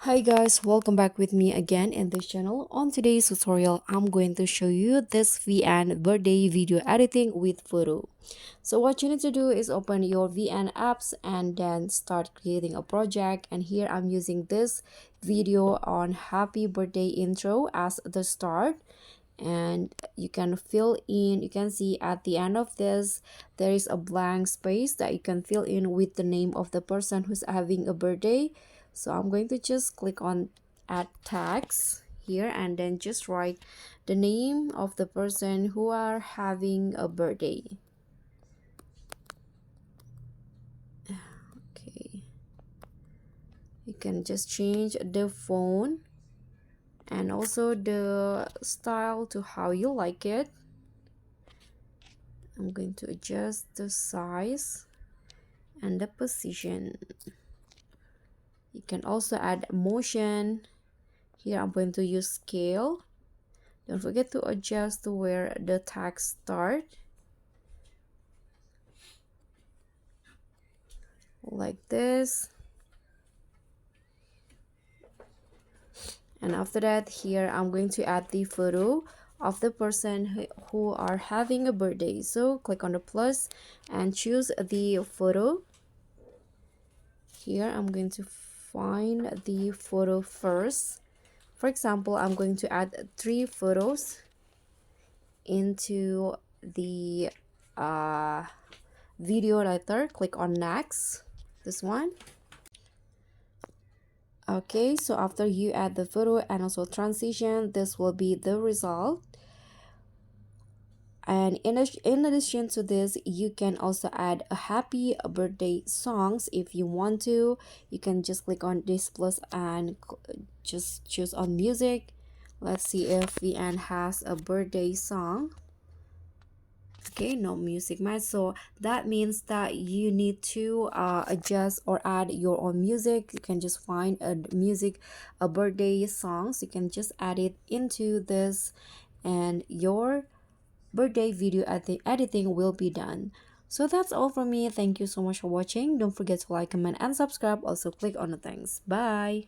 Hi guys, welcome back with me again in this channel. On today's tutorial, I'm going to show you this VN birthday video editing with photo. So what you need to do is open your VN apps and then start creating a project. And here I'm using this video on happy birthday intro as the start. And you can fill in, you can see at the end of this, there is a blank space that you can fill in with the name of the person who's having a birthday. So I'm going to just click on add tags here and then just write the name of the person who are having a birthday. Okay, you can just change the font and also the style to how you like it. I'm going to adjust the size and the position. You can also add motion. Here I'm going to use scale. Don't forget to adjust to where the tags start, like this. And after that, here I'm going to add the photo of the person who are having a birthday. So click on the plus and choose the photo. Here I'm going to find the photo first. For example, I'm going to add 3 photos into the video editor. Click on next, this one. Okay, so after you add the photo and also transition, this will be the result. And in addition to this, you can also add a happy birthday songs if you want to. You can just click on this plus and just choose on music. Let's see if VN has a birthday song. Okay, no music match, so that means that you need to adjust or add your own music. You can just find a music, a birthday songs, you can just add it into this and your birthday video editing will be done. So that's all from me. Thank you so much for watching. Don't forget to like, comment and subscribe. Also click on the thanks. Bye.